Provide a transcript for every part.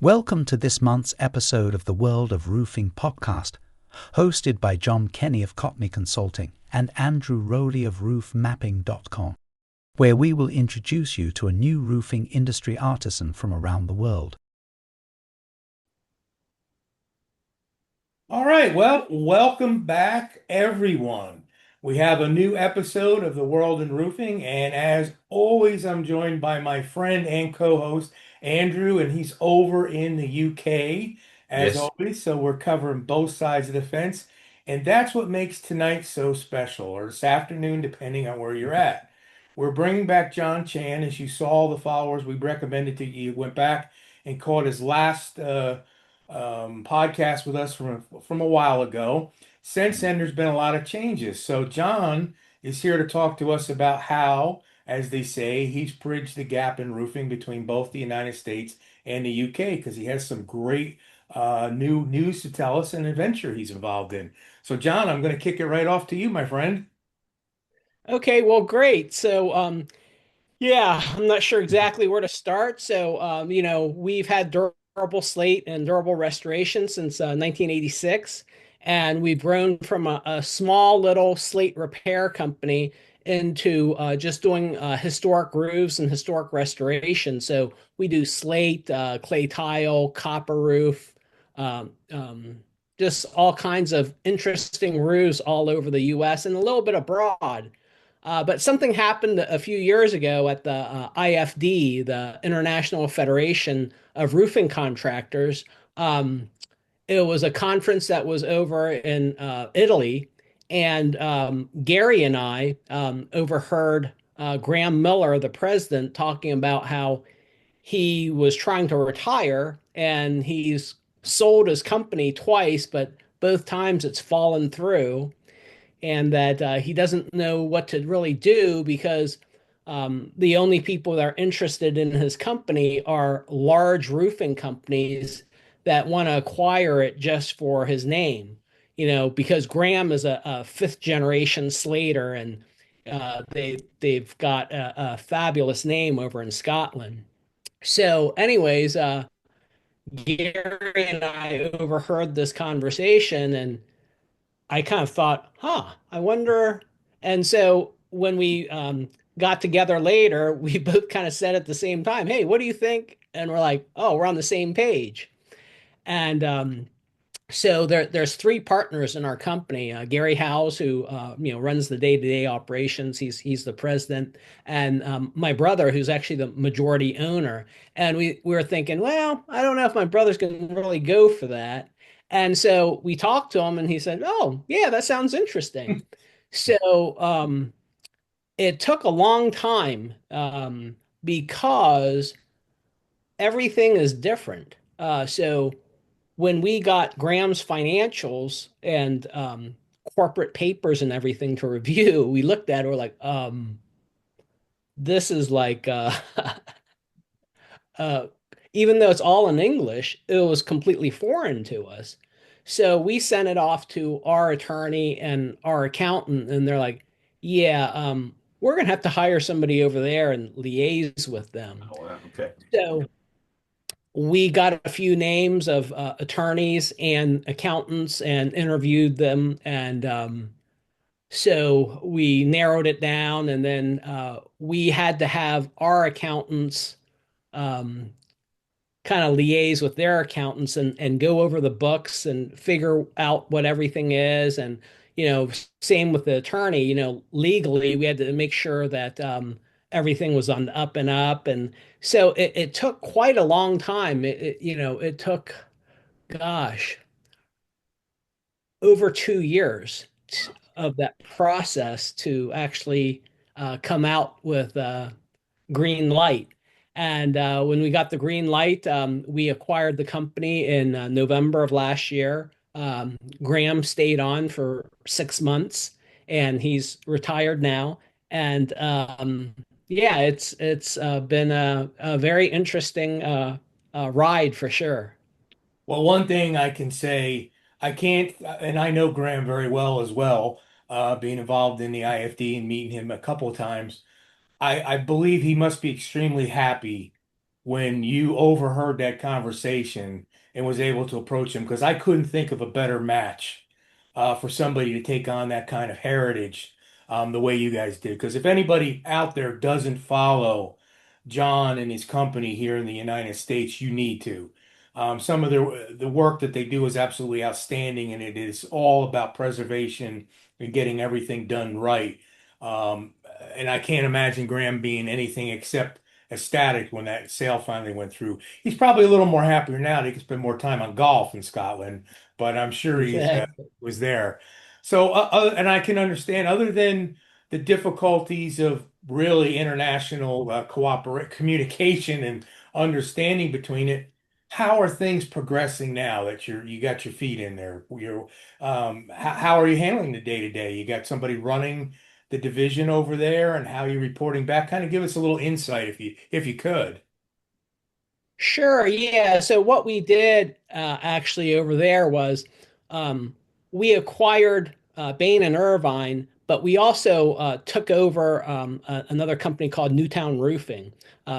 Welcome to this month's episode of the World of Roofing podcast, hosted by John Kenney of Cottney Consulting and Andrew Rowley of roofmapping.com, where we will introduce you to a new roofing industry artisan from around the world. All right, well, welcome back, everyone. We have a new episode of The World in Roofing, and as always, I'm joined by my friend and co-host Andrew, and he's over in the UK as Yes. always. So we're covering both sides of the fence, and that's what makes tonight so special, or this afternoon, depending on where you're at. We're bringing back John Chan. As you saw, the followers we recommended to you went back and caught his last podcast with us from a while ago. Since then, there's been a lot of changes. So John is here to talk to us about how, as they say, he's bridged the gap in roofing between both the United States and the UK because he has some great new news to tell us and adventure he's involved in. So John, I'm going to kick it right off to you, my friend. Okay, well, great. Yeah, I'm not sure exactly where to start. We've had durable slate and durable restoration since 1986, and we've grown from a small little slate repair company into just doing historic roofs and historic restoration. So we do slate, clay tile, copper roof, um, um, just all kinds of interesting roofs all over the U.S. and a little bit abroad. But something happened a few years ago at the IFD, the International Federation of Roofing Contractors. Um, it was a conference that was over in Italy, and Gary and I overheard Graham Miller, the president, talking about how he was trying to retire and he's sold his company twice, but both times it's fallen through and that he doesn't know what to really do because the only people that are interested in his company are large roofing companies that want to acquire it just for his name. Because Graham is a fifth generation Slater, and they've got a fabulous name over in Scotland. Gary and I overheard this conversation, and I kind of thought, I wonder. And so when we got together later, we both kind of said at the same time, "Hey, what do you think?" And we're like, "Oh, we're on the same page." And there's three partners in our company. Gary Howes, who runs the day-to-day operations. He's the president, and my brother, who's actually the majority owner. And we were thinking, well, I don't know if my brother's going to really go for that. And so we talked to him, and he said, "Oh, yeah, that sounds interesting." So it took a long time because everything is different. So when we got Graham's financials and corporate papers and everything to review, we looked at it, we're like, this is like, uh, even though it's all in English, it was completely foreign to us. So we sent it off to our attorney and our accountant, and they're like, yeah, we're going to have to hire somebody over there and liaise with them. Oh, wow. Okay. So we got a few names of attorneys and accountants and interviewed them. And so we narrowed it down. And then we had to have our accountants um, kind of liaise with their accountants and go over the books and figure out what everything is. And, same with the attorney, legally, we had to make sure that everything was on the up and up. And so it took quite a long time. It took, gosh, over 2 years of that process to actually come out with green light. And when we got the green light, we acquired the company in November of last year. Graham stayed on for 6 months, and he's retired now. And yeah, it's been a very interesting ride for sure. Well, one thing I can say, I can't, and I know Graham very well as well, being involved in the IFD and meeting him a couple of times. I believe he must be extremely happy when you overheard that conversation and was able to approach him? Because I couldn't think of a better match for somebody to take on that kind of heritage the way you guys did. Because if anybody out there doesn't follow John and his company here in the United States, you need to. Some of the work that they do is absolutely outstanding, and it is all about preservation and getting everything done right. Um, and I can't imagine Graham being anything except ecstatic when that sale finally went through. He's probably a little more happier now that he can spend more time on golf in Scotland, but I'm sure he Exactly. was there. So, and I can understand, other than the difficulties of really international cooperate communication and understanding between it, how are things progressing now that you got your feet in there? How are you handling the day to day? You got somebody running the division over there, and how you're reporting back? Kind of give us a little insight if you could. Sure, yeah. So what we did actually over there was um, we acquired Bain and Irvine, but we also took over another company called Newtown Roofing.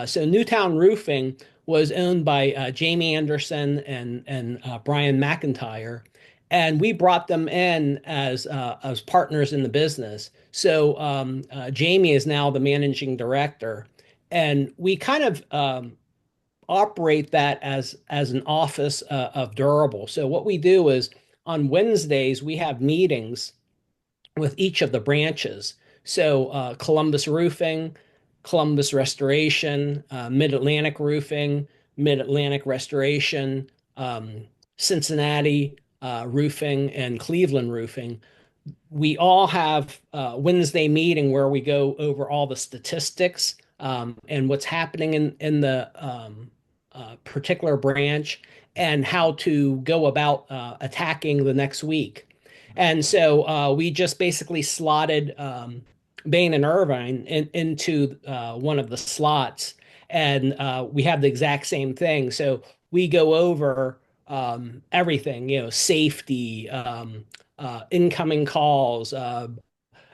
So Newtown Roofing was owned by Jamie Anderson and Brian McIntyre, and we brought them in as partners in the business. So Jamie is now the managing director, and we kind of operate that as an office of Durable. So what we do is on Wednesdays we have meetings with each of the branches. So Columbus Roofing, Columbus Restoration, Mid-Atlantic Roofing, Mid-Atlantic Restoration, Cincinnati Roofing, and Cleveland Roofing. We all have a Wednesday meeting where we go over all the statistics and what's happening in the particular branch and how to go about attacking the next week. And so we just basically slotted Bain and Irvine into one of the slots, and we have the exact same thing. So we go over everything, safety, incoming calls,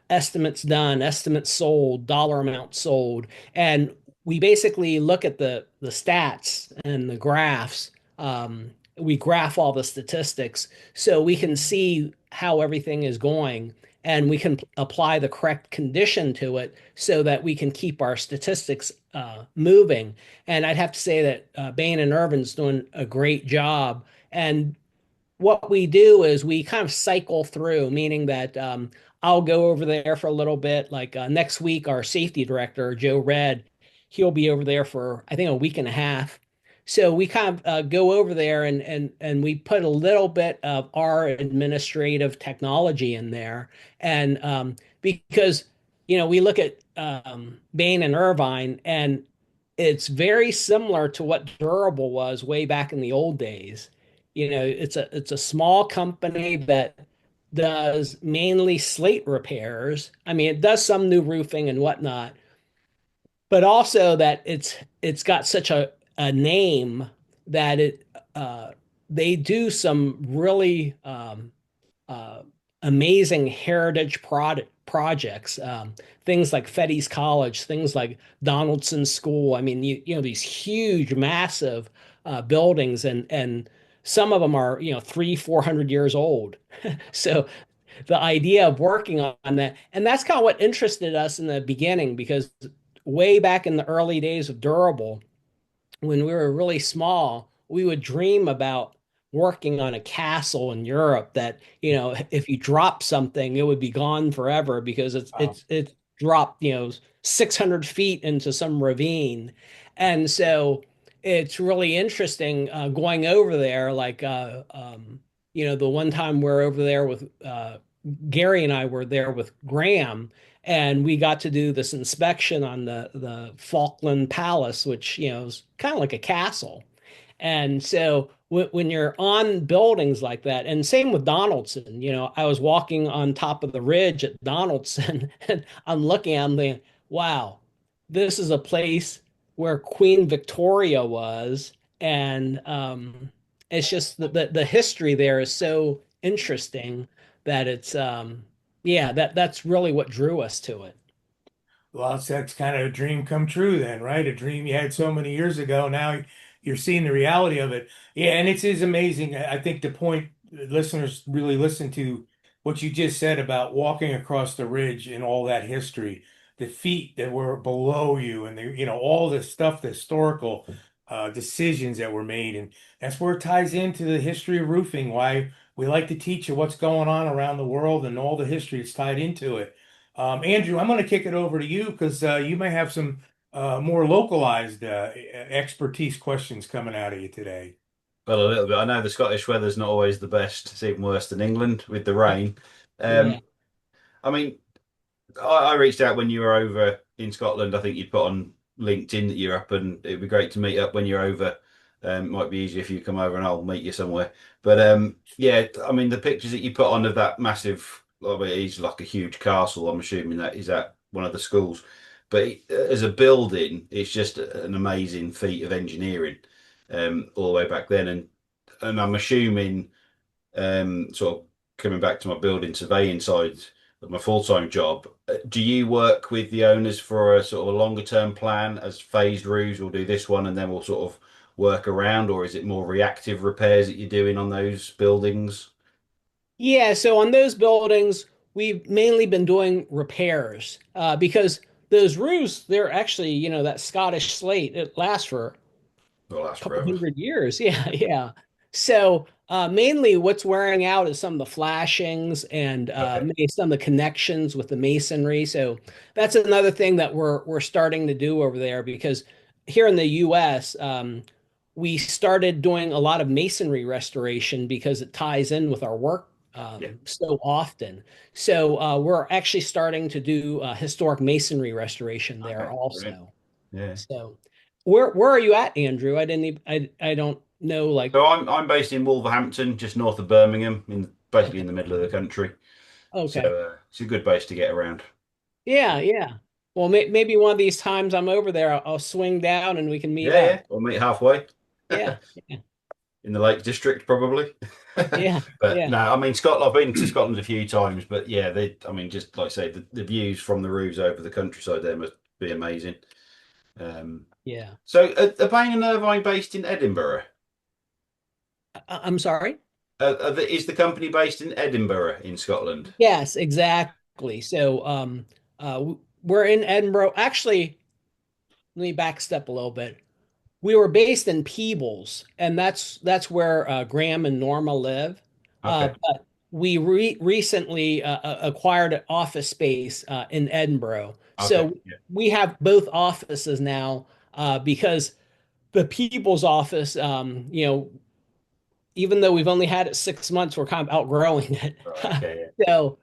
estimates done, estimates sold, dollar amount sold, and we basically look at the stats and the graphs. We graph all the statistics so we can see how everything is going, and we can apply the correct condition to it so that we can keep our statistics moving. And I'd have to say that Bain and Irvin's doing a great job. And what we do is we kind of cycle through, meaning that I'll go over there for a little bit. Like next week, our safety director, Joe Red, he'll be over there for, I think, a week and a half. So we kind of go over there and we put a little bit of our administrative technology in there. And because, we look at Bain and Irvine, and it's very similar to what Durable was way back in the old days. It's a small company that does mainly slate repairs. I mean, it does some new roofing and whatnot, but also that it's got such a name that uh, they do some really uh, amazing heritage projects. Things like Fetty's College, things like Donaldson School. I mean, these huge, massive buildings, and some of them are 400 years old. So the idea of working on that, and that's kind of what interested us in the beginning, because way back in the early days of Durable, when we were really small, we would dream about working on a castle in Europe that, if you drop something, it would be gone forever because it's Wow. it's it's dropped, 600 feet into some ravine. And so it's really interesting going over there, like the one time we're over there with Gary and I were there with Graham, and we got to do this inspection on the Falkland Palace, which is kind of like a castle. And so when you're on buildings like that, and same with Donaldson, I was walking on top of the ridge at Donaldson, and I'm thinking, wow, this is a place where Queen Victoria was, and it's just the history there is so interesting that it's yeah, that's really what drew us to it. Well, that's kind of a dream come true then, right? A dream you had so many years ago. Now you're seeing the reality of it. Yeah, and it is amazing. I think the point listeners really listen to what you just said about walking across the ridge and all that history, the feet that were below you, and all the stuff, the historical decisions that were made, and that's where it ties into the history of roofing. Why we like to teach you what's going on around the world and all the history that's tied into it. Andrew, I'm going to kick it over to you because you may have some more localized expertise questions coming out of you today. Well, a little bit. I know the Scottish weather's not always the best. It's even worse than England with the rain. Yeah. Um, I mean, I reached out when you were over in Scotland. I think you'd put on LinkedIn that you're up, and it'd be great to meet up when you're over. Might be easier if you come over, and I'll meet you somewhere. But yeah, I mean, the pictures that you put on of that massive, I mean, it's like a huge castle. I'm assuming that is at one of the schools. But as a building, it's just an amazing feat of engineering, all the way back then. And I'm assuming, sort of coming back to my building surveying side of my full-time job, do you work with the owners for a sort of a longer term plan as phased roofs? We'll do this one and then we'll sort of work around, or is it more reactive repairs that you're doing on those buildings? Yeah, so on those buildings, we've mainly been doing repairs because those roofs, they're actually, that Scottish slate, it lasts for Well, that's couple forever. hundred years. Yeah, yeah. So mainly what's wearing out is some of the flashings and Okay. maybe some of the connections with the masonry. So that's another thing that we're starting to do over there because here in the U.S. We started doing a lot of masonry restoration because it ties in with our work Yeah. so often. So we're actually starting to do historic masonry restoration there Okay. Brilliant. also. Yeah. So where are you at, Andrew? I didn't even, I don't know like So I'm based in Wolverhampton, just north of Birmingham, in basically okay. in the middle of the country. So Okay. it's a good base to get around. Yeah, yeah. Well, maybe one of these times I'm over there, I'll swing down and we can meet Yeah, yeah. up. We'll meet halfway. Yeah. Yeah. In the Lake District, probably. Yeah. But Yeah. no, I mean Scotland. I've been to Scotland a few times, but yeah, I mean, just like I say, the views from the roofs over the countryside there must be amazing. Um, Yeah. so, are Bain and Irvine based in Edinburgh? I'm sorry. Is the company based in Edinburgh in Scotland? Yes, exactly. So we're in Edinburgh. Actually, let me back step a little bit. We were based in Peebles, and that's where Graham and Norma live. Okay, But we recently acquired office space in Edinburgh, okay, so yeah, we have both offices now because the Peebles office, even though we've only had it 6 months, we're kind of outgrowing it. right, okay, So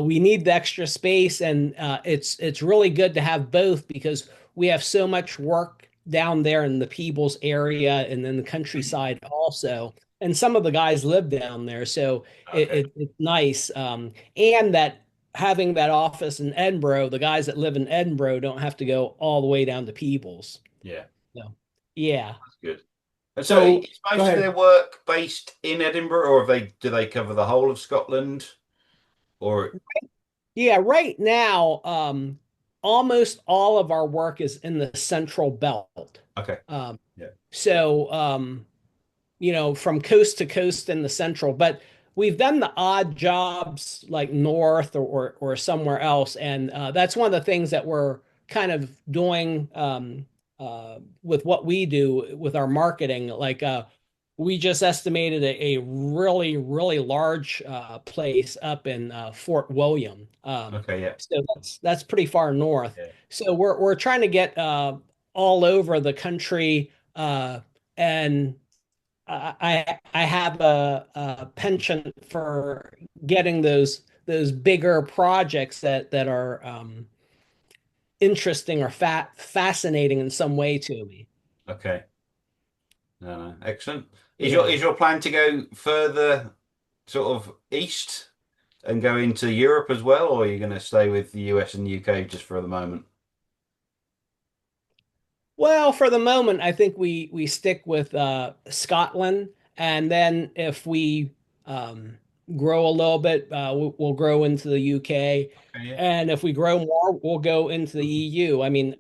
we need the extra space, and it's really good to have both because we have so much work down there in the Peebles area and then the countryside also. And some of the guys live down there, so yeah, okay, it's nice. And that having that office in Edinburgh, the guys that live in Edinburgh don't have to go all the way down to Peebles. yeah, So yeah. that's good. And so, So is go most of their ahead. work based in Edinburgh, or have they do they cover the whole of Scotland? Or Yeah, right now, almost all of our work is in the central belt. okay, Um, yeah, so, from coast to coast in the central, but we've done the odd jobs like north or somewhere else. And that's one of the things that we're kind of doing with what we do with our marketing. Like, we just estimated a really, really large place up in Fort William. okay, yeah, So that's pretty far north. yeah. So we're trying to get all over the country, and I have a penchant for getting those bigger projects that are interesting or fascinating in some way to me. Okay. No, no, excellent. Yeah. Is your plan to go further sort of east and go into Europe as well, or are you going to stay with the US and UK just for the moment? Well, for the moment, I think we stick with Scotland, and then if we, um, grow a little bit, we'll grow into the UK. Okay, yeah. And if we grow more, we'll go into the EU. I mean,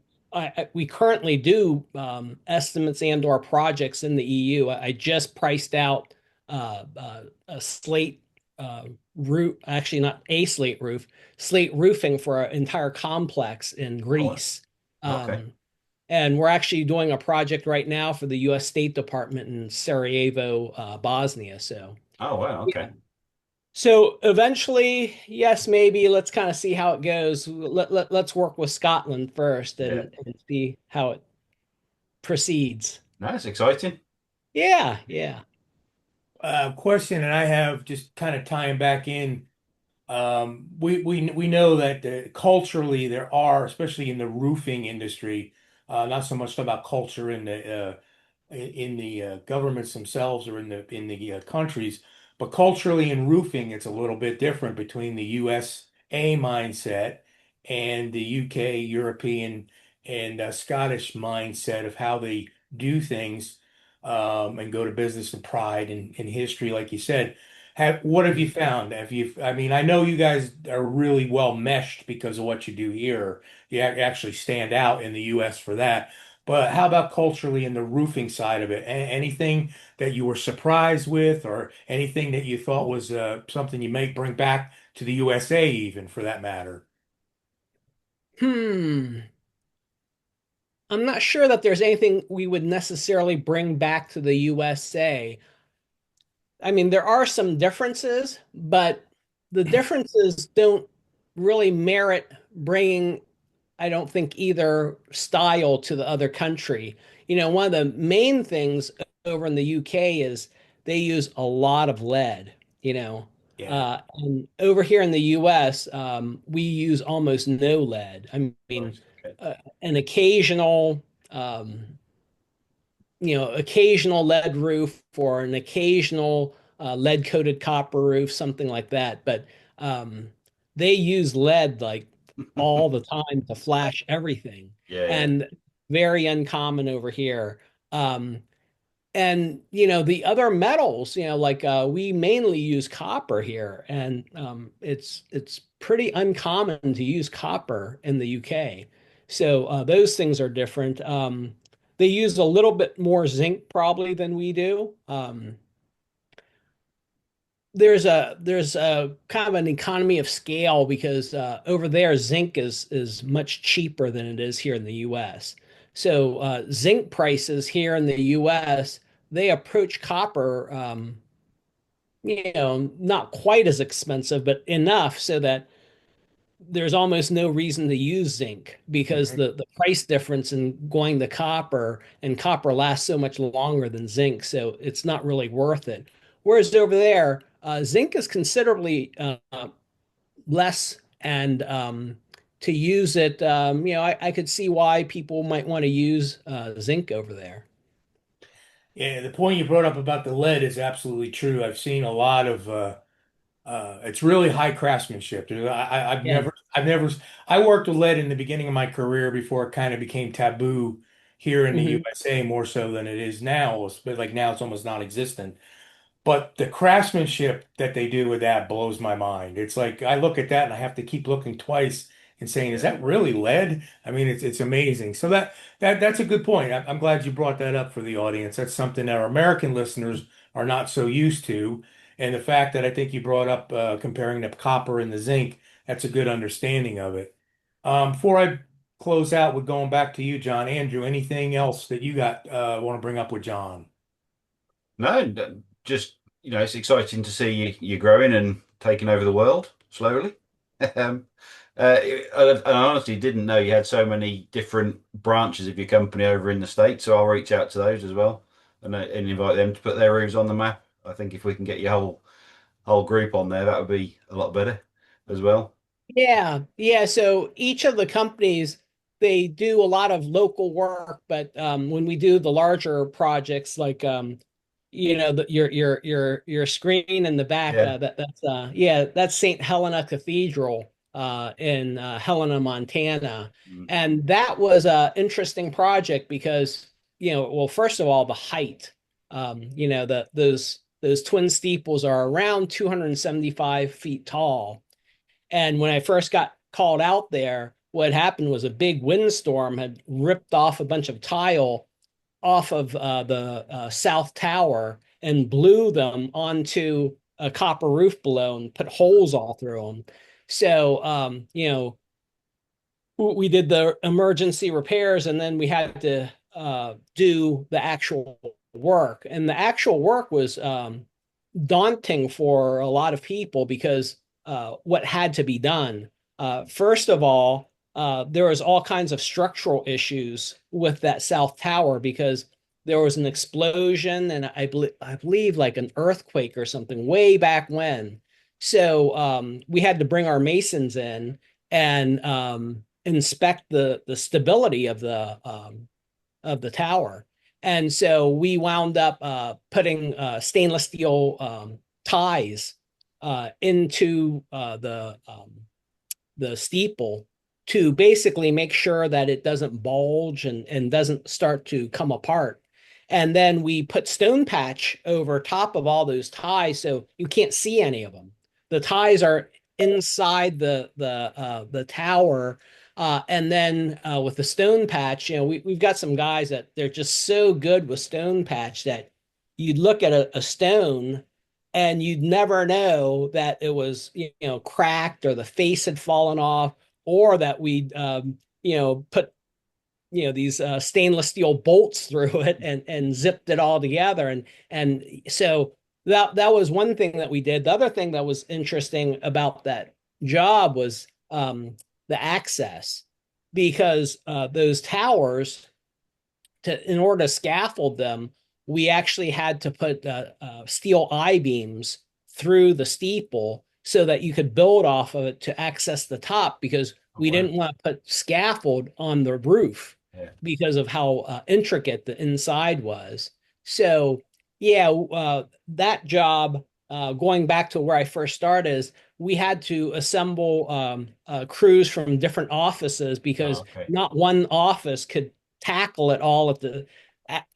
we currently do estimates and or projects in the EU. I just priced out a slate roof, actually not a slate roof, slate roofing for an entire complex in Oh, Greece. okay. Um, and we're actually doing a project right now for the U.S. State Department in Sarajevo, Bosnia. So, Oh, wow. yeah. Okay. So eventually, yes, maybe let's kind of see how it goes. Let's work with Scotland first Yeah. and see how it proceeds. That's exciting. Yeah, yeah. Question, and I have just kind of tying back in. We know that culturally there are, especially in the roofing industry, not so much about culture in the governments themselves or in the countries, but culturally in roofing, it's a little bit different between the USA mindset and the UK, European, and Scottish mindset of how they do things, and go to business and pride and history, like you said. What have you found? I mean, I know you guys are really well meshed because of what you do here. You actually stand out in the US for that. But how about culturally in the roofing side of it? Anything that you were surprised with, or anything that you thought was something you may bring back to the USA, even for that matter? Hmm. I'm not sure that there's anything we would necessarily bring back to the USA. I mean, there are some differences, but the differences don't really merit bringing, I don't think, either style to the other country. One of the main things over in the UK is they use a lot of lead, Yeah, of and over here in the US, we use almost no lead. I mean, Right. Okay. an occasional lead roof or an occasional lead coated copper roof, something like that. But um, they use lead like all the time to flash everything, Yeah, yeah. and very uncommon over here. Um, and the other metals, like we mainly use copper here, and it's pretty uncommon to use copper in the UK. So those things are different. They use a little bit more zinc probably than we do. There's a kind of an economy of scale because over there zinc is much cheaper than it is here in the US. So zinc prices here in the US, they approach copper, not quite as expensive, but enough so that there's almost no reason to use zinc because course. the price difference in going to copper, and copper lasts so much longer than zinc, so it's not really worth it. Whereas over there, zinc is considerably less, and to use it, I could see why people might want to use zinc over there. Yeah, the point you brought up about the lead is absolutely true. I've seen a lot of it's really high craftsmanship. I've Yeah. I worked with lead in the beginning of my career before it kind of became taboo here in the Hmm. USA more so than it is now. But like now it's almost non-existent. But the craftsmanship that they do with that blows my mind. It's like I look at that and I have to keep looking twice and saying, "Is Yeah. that really lead?" I mean, it's amazing. So that's a good point. I'm glad you brought that up for the audience. That's something that our American listeners are not so used to, and the fact that I think you brought up comparing the copper and the zinc, that's a good understanding of it. Before I close out with going back to you, John, Andrew, anything else that you got want to bring up with John? No, just it's exciting to see you growing and taking over the world slowly. Um, I honestly didn't know you had so many different branches of your company over in the States, so I'll reach out to those as well and invite them to put their roofs on the map. I think if we can get your whole group on there, that would be a lot better as well. Yeah, yeah. So each of the companies, they do a lot of local work, but when we do the larger projects, like your screen in the back, Yeah. that's St. Helena Cathedral in Helena, Montana, Mm. and that was a interesting project because well, first of all, the height, the those those twin steeples are around 275 feet tall. And when I first got called out there, what happened was a big windstorm had ripped off a bunch of tile off of the south tower and blew them onto a copper roof below and put holes all through them. So, we did the emergency repairs, and then we had to do the actual work. And the actual work was daunting for a lot of people because what had to be done. First of all, there was all kinds of structural issues with that south tower because there was an explosion and I believe like an earthquake or something way back when. So we had to bring our masons in and inspect the stability of the tower. And so we wound up putting stainless steel ties into the steeple to basically make sure that it doesn't bulge and doesn't start to come apart. And then we put stone patch over top of all those ties so you can't see any of them. The ties are inside the tower. And then with the stone patch, we've got some guys that they're just so good with stone patch that you'd look at a stone and you'd never know that it was cracked or the face had fallen off or that we'd put these stainless steel bolts through it and zipped it all together and so that was one thing that we did. The other thing that was interesting about that job was the access, because those towers, in order to scaffold them, we actually had to put steel I-beams through the steeple so that you could build off of it to access the top, because we didn't want to put scaffold on the roof because of how intricate the inside was. So yeah, that job, going back to where I first started, is we had to assemble crews from different offices because not one office could tackle it all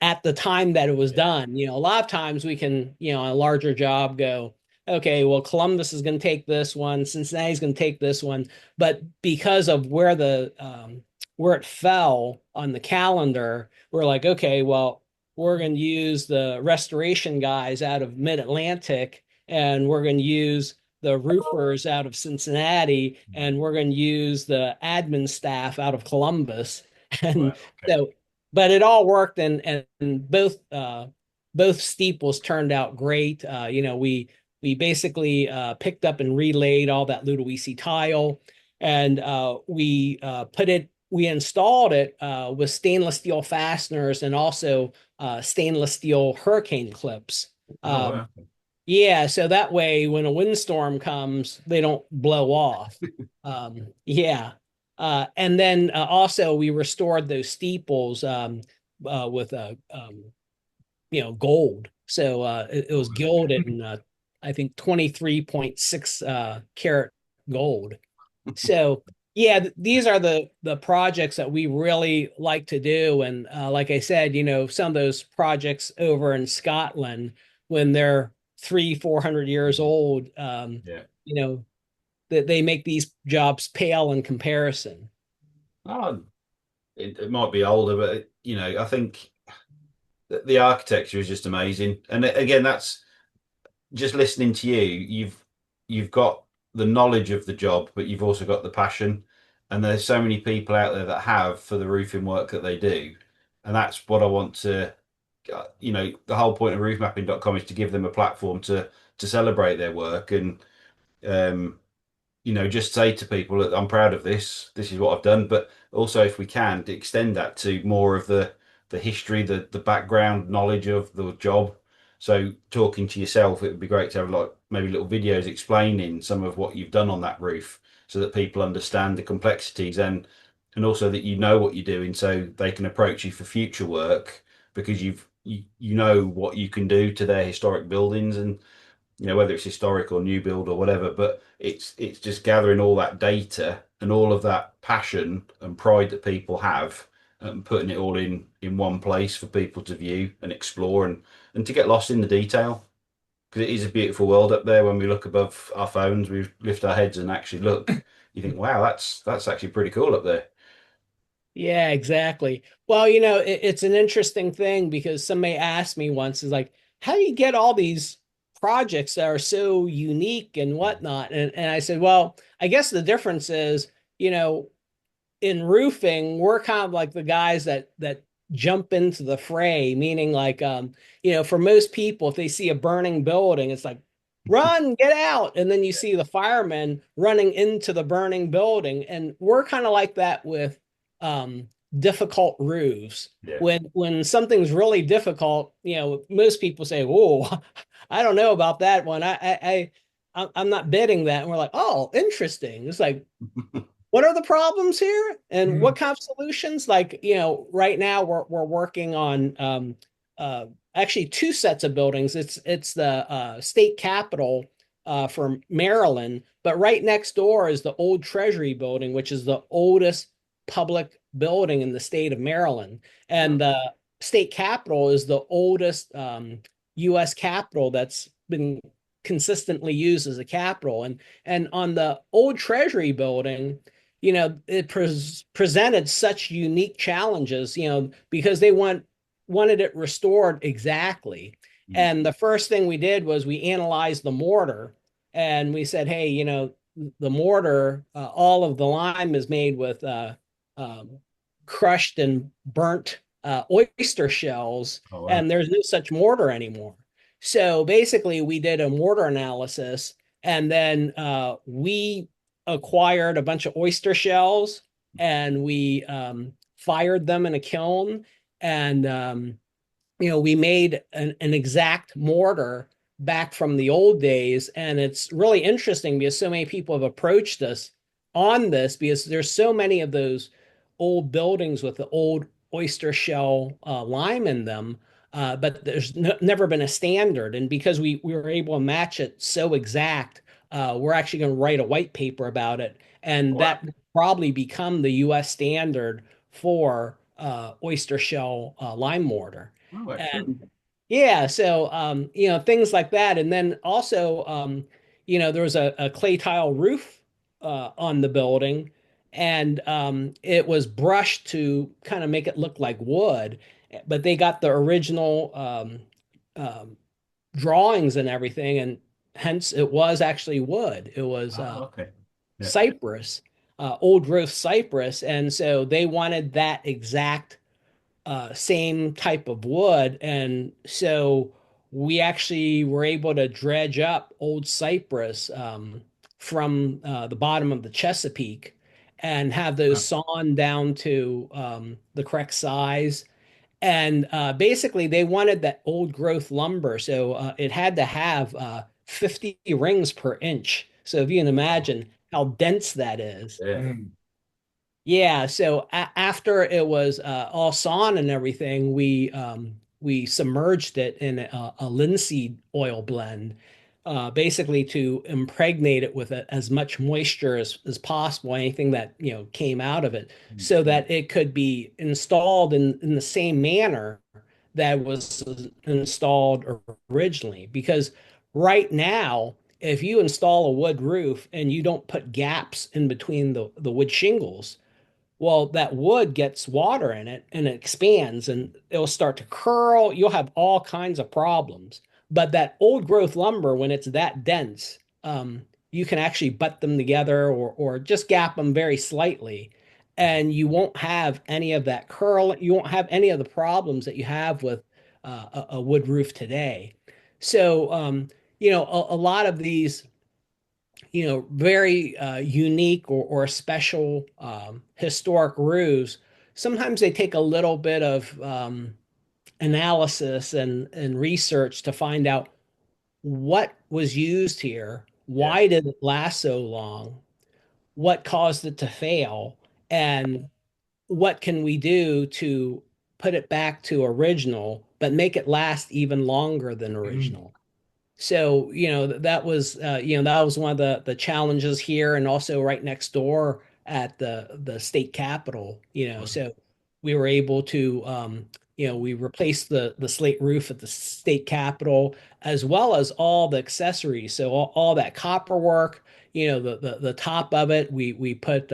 at the time that it was done. A lot of times we can, on a larger job go, okay, well, Columbus is going to take this one, Cincinnati's going to take this one, but because of where it fell on the calendar, we're like, okay, well, we're going to use the restoration guys out of Mid-Atlantic, and we're going to use the roofers out of Cincinnati, and we're going to use the admin staff out of Columbus. And so, but it all worked, and both steeples turned out great. We basically picked up and relayed all that Ludowici tile, and we installed it with stainless steel fasteners and also stainless steel hurricane clips. Wow. Yeah, so that way when a windstorm comes, they don't blow off. Yeah. And then also we restored those steeples with gold. So it was gilded in I think 23.6 karat gold. So yeah, these are the projects that we really like to do. And like I said, some of those projects over in Scotland, when they're 300-400 years old, that they make these jobs pale in comparison. Oh, it might be older, but I think the architecture is just amazing. And again, that's just listening to you. You've got the knowledge of the job, but you've also got the passion. And there's so many people out there that have for the roofing work that they do. And that's what I want to, the whole point of roofmapping.com is to give them a platform to celebrate their work and, just say to people that I'm proud of this. This is what I've done. But also, if we can, to extend that to more of the history, the background knowledge of the job. So talking to yourself, it would be great to have maybe little videos explaining some of what you've done on that roof so that people understand the complexities and also that you know what you're doing so they can approach you for future work because you know what you can do to their historic buildings and whether it's historic or new build or whatever, but it's just gathering all that data and all of that passion and pride that people have and putting it all in one place for people to view and explore and to get lost in the detail. because it is a beautiful world up there. When we look above our phones, we lift our heads and actually look. You think, wow, that's actually pretty cool up there. Yeah, exactly. Well, it's an interesting thing because somebody asked me once, is like, how do you get all these projects that are so unique and whatnot? And I said, well, I guess the difference is, you know, in roofing, we're kind of like the guys that jump into the fray, meaning like for most people, if they see a burning building, it's like run, get out. And then you see the firemen running into the burning building. And we're kind of like that with um difficult roofs. Yeah. When something's really difficult, most people say, "Whoa, I don't know about that one. I'm not bidding that." And we're like, "Oh, interesting." It's like, what are the problems here and what Mm. kind of solutions? Like, right now we're working on actually two sets of buildings. It's the state capitol for Maryland, but right next door is the old Treasury building, which is the oldest public building in the state of Maryland. Wow. And the state capitol is the oldest U.S. capitol that's been consistently used as a capital. And on the old Treasury building, it presented such unique challenges, because they wanted it restored exactly. Mm. And the first thing we did was we analyzed the mortar, and we said, hey, the mortar, all of the lime is made with um, crushed and burnt oyster shells, Oh wow. and there's no such mortar anymore. So basically, we did a mortar analysis, and then we acquired a bunch of oyster shells, and we fired them in a kiln, and we made an exact mortar back from the old days. And it's really interesting because so many people have approached us on this, because there's so many of those old buildings with the old oyster shell lime in them, but there's never been a standard. And because we were able to match it so exact, we're actually going to write a white paper about it, and Wow. that will probably become the U.S. standard for oyster shell lime mortar. Oh, excellent. And yeah, so things like that. And then also there was a clay tile roof on the building, and it was brushed to kind of make it look like wood, but they got the original um, drawings and everything, and hence it was actually wood. It was Oh, okay. Yeah. cypress, old growth cypress, and so they wanted that exact same type of wood. And so we actually were able to dredge up old cypress from the bottom of the Chesapeake and have those Wow. sawn down to the correct size. And basically, they wanted that old growth lumber. So it had to have 50 rings per inch. So if you can Oh, imagine how dense that is. yeah. Mm. Yeah, so after it was all sawn and everything, we submerged it in a linseed oil blend, basically to impregnate it with as much moisture as possible, anything that came out of it, so Mm. that it could be installed in the same manner that was installed originally. Because right now, if you install a wood roof and you don't put gaps in between the wood shingles, well, that wood gets water in it and it expands and it'll start to curl. You'll have all kinds of problems. But that old growth lumber, when it's that dense, you can actually butt them together, or just gap them very slightly. And you won't have any of that curl. You won't have any of the problems that you have with a wood roof today. So, a lot of these very unique or special historic roofs, sometimes they take a little bit of analysis and research to find out what was used here, Yeah. why did it last so long, what caused it to fail, and what can we do to put it back to original, but make it last even longer than Mm. original. So, that was one of the challenges here, and also right next door at the state capitol, Wow. so we were able to we replaced the slate roof at the state capitol, as well as all the accessories. So all that copper work, the top of it, we put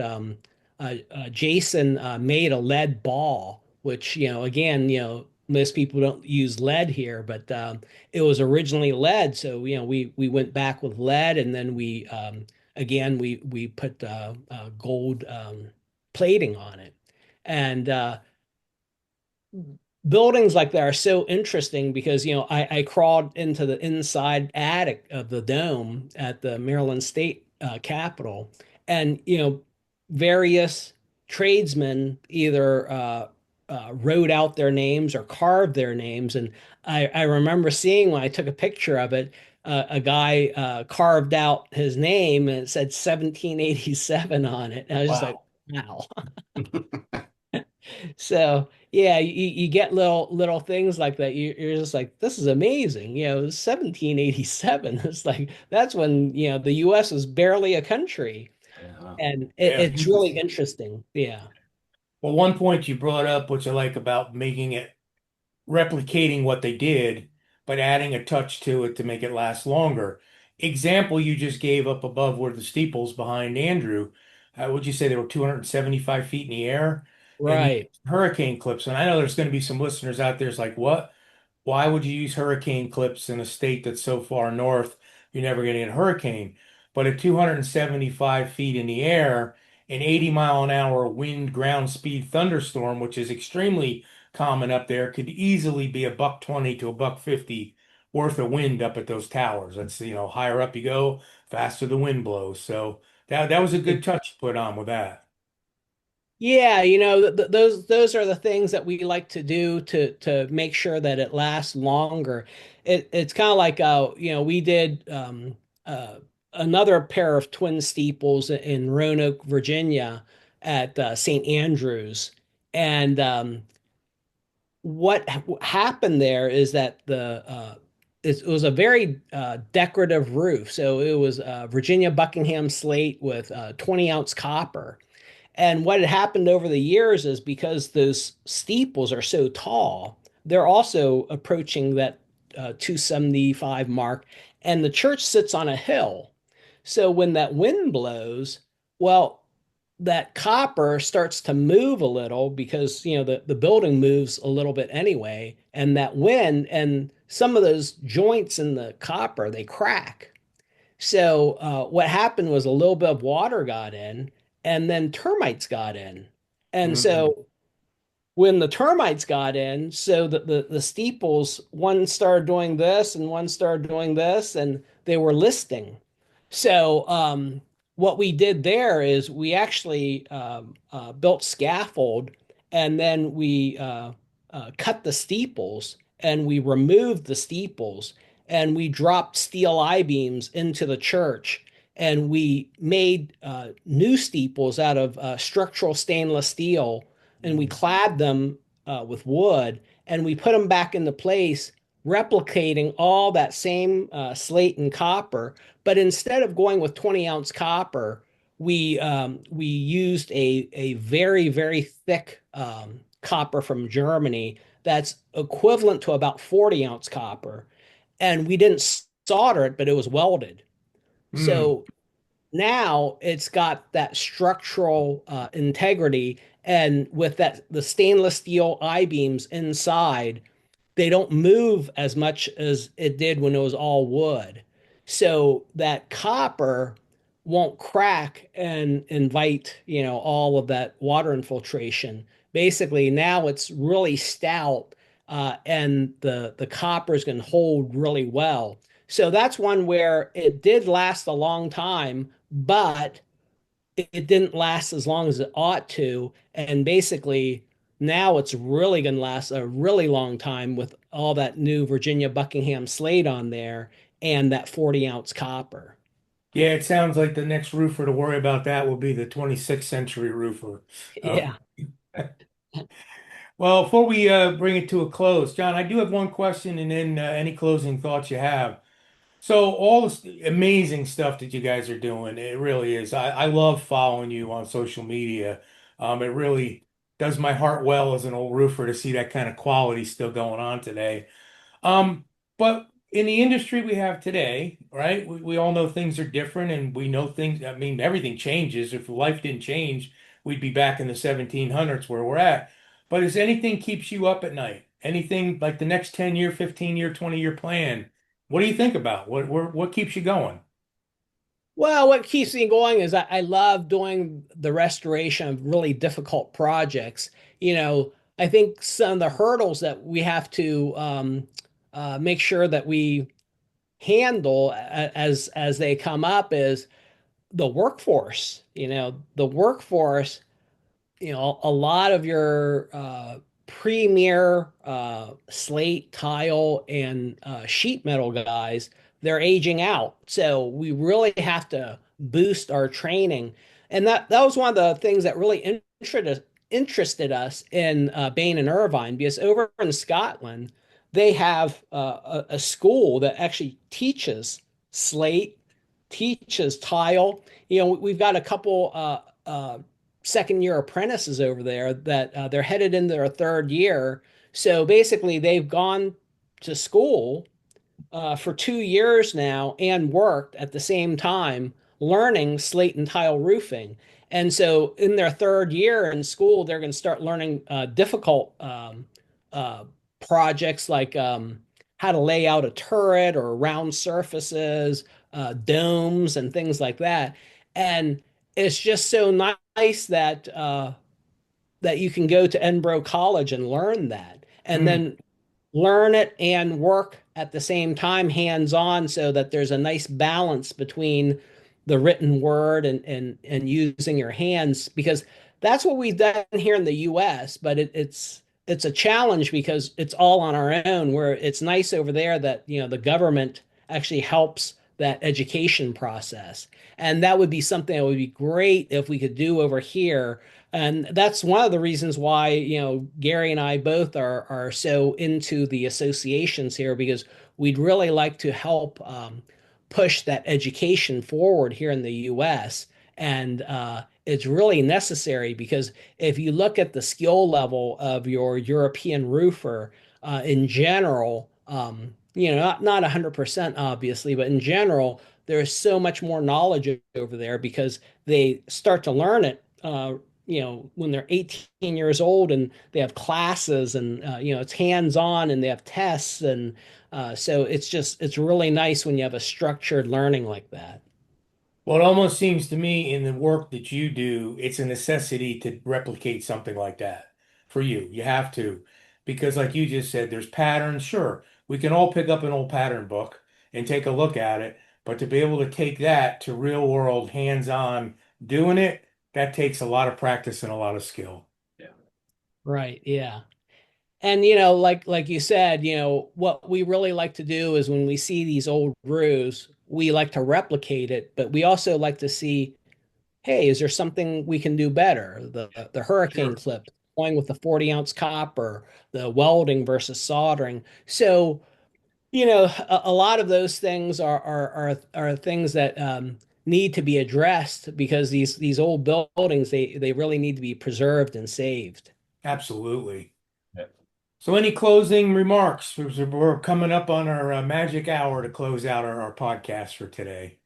Jason made a lead ball, which, again, most people don't use lead here, but it was originally lead. So, we went back with lead, and then we put gold plating on it. And buildings like that are so interesting because I crawled into the inside attic of the dome at the Maryland State Capitol, and various tradesmen either wrote out their names or carved their names. And I remember seeing, when I took a picture of it, a guy carved out his name and it said 1787 on it, and I was just like, Wow. wow. So yeah, you get little things like that. You're just like, this is amazing. 1787. It's like that's when the U.S. was barely a country, Yeah, wow. and Yeah, it's really interesting. interesting. Yeah, Well, one point you brought up, which I like about making it replicating what they did, but adding a touch to it to make it last longer. Example you just gave up above where the steeples behind Andrew, would you say they were 275 feet in the air? And you right. hurricane clips. And I know there's going to be some listeners out there. It's like, what? Why would you use hurricane clips in a state that's so far north? You're never going to get a hurricane. But at 275 feet in the air, an 80-mile-an-hour wind ground speed thunderstorm, which is extremely common up there, could easily be a buck 20 to a buck 50 worth of wind up at those towers. That's, higher up you go, faster the wind blows. So that was a good touch to put on with that. Yeah, those are the things that we like to do to make sure that it lasts longer. It's kind of like we did another pair of twin steeples in Roanoke, Virginia at St. Andrews. And what happened there is that it was a very decorative roof. So it was Virginia Buckingham slate with 20-ounce copper. And what had happened over the years is, because those steeples are so tall, they're also approaching that 275 mark, and the church sits on a hill. So when that wind blows, well, that copper starts to move a little because the building moves a little bit anyway, and that wind and some of those joints in the copper, they crack. So what happened was a little bit of water got in, and then termites got in. And Mm. so when the termites got in, so that the steeples, one started doing this and one started doing this, and they were listing. So what we did there is we actually built scaffold, and then we cut the steeples, and we removed the steeples, and we dropped steel I-beams into the church, and we made new steeples out of structural stainless steel, and we Mm. clad them with wood, and we put them back into place, replicating all that same slate and copper. But instead of going with 20-ounce copper, we used a very very thick copper from Germany that's equivalent to about 40-ounce copper, and we didn't solder it, but it was welded. Mm. So now it's got that structural integrity, and with that the stainless steel I-beams inside, they don't move as much as it did when it was all wood. So that copper won't crack and invite, all of that water infiltration. Basically, now it's really stout, and the copper is going to hold really well. So that's one where it did last a long time, but it didn't last as long as it ought to. And basically, now it's really going to last a really long time with all that new Virginia Buckingham slate on there and that 40-ounce copper. Yeah, it sounds like the next roofer to worry about that will be the 26th century roofer. Uh, Yeah. well, before we bring it to a close, John, I do have one question and then any closing thoughts you have. So all this amazing stuff that you guys are doing, it really is. I love following you on social media. It really does my heart well as an old roofer to see that kind of quality still going on today. Um, but in the industry we have today, right, we all know things are different and we know things, I mean, everything changes. If life didn't change, we'd be back in the 1700s where we're at. But is anything keeps you up at night? Anything like the next 10-year, 15-year, 20-year plan? What do you think about? What keeps you going? Well, what keeps me going is I love doing the restoration of really difficult projects. I think some of the hurdles that we have to make sure that we handle as they come up is the workforce. The workforce, a lot of your premier slate, tile, and sheet metal guys, they're aging out. So we really have to boost our training. And that was one of the things that really interested us in Bain and Irvine, because over in Scotland, they have a school that actually teaches slate, teaches tile. We've got a couple second year apprentices over there that they're headed into their third year. So basically, they've gone to school for 2 years now and worked at the same time learning slate and tile roofing. And so in their third year in school, they're going to start learning difficult uh, projects like how to lay out a turret or round surfaces, domes, and things like that. And it's just so nice that you can go to Edinburgh College and learn that, and Hmm. then learn it and work at the same time hands-on so that there's a nice balance between the written word and using your hands, because that's what we've done here in the US, but it's a challenge because it's all on our own, where it's nice over there that the government actually helps that education process. And that would be something that would be great if we could do over here. And that's one of the reasons why, Gary and I both are so into the associations here, because we'd really like to help push that education forward here in the US. And it's really necessary, because if you look at the skill level of your European roofer in general, not 100% obviously, but in general, there is so much more knowledge over there because they start to learn it when they're 18 years old, and they have classes, and it's hands-on, and they have tests. And so it's really nice when you have a structured learning like that. Well, it almost seems to me in the work that you do, it's a necessity to replicate something like that for you. You have to, because like you just said, there's patterns. Sure, we can all pick up an old pattern book and take a look at it, but to be able to take that to real world, hands-on doing it, that takes a lot of practice and a lot of skill. Yeah. Right, yeah. And like you said, what we really like to do is when we see these old roofs, we like to replicate it, but we also like to see, hey, is there something we can do better? The hurricane Sure. clip, going with the 40-ounce copper, the welding versus soldering. So, a lot of those things are things that need to be addressed, because these old buildings, they really need to be preserved and saved. Absolutely. Yeah. So, any closing remarks? We're coming up on our magic hour to close out our podcast for today.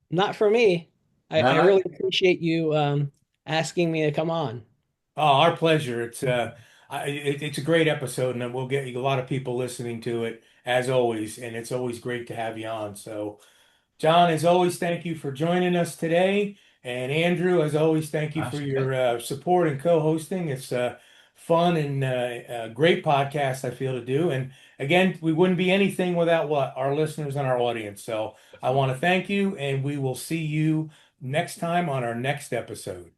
Not for me. No, I no. really appreciate you asking me to come on. Oh, our pleasure. It's a great episode, and we'll get a lot of people listening to it as always. And it's always great to have you on. So, John, as always, thank you for joining us today. And Andrew, as always, thank you for That's okay. your support and co-hosting. It's fun and a great podcast, I feel, to do. And again, we wouldn't be anything without what our listeners and our audience. So I want to thank you, and we will see you next time on our next episode.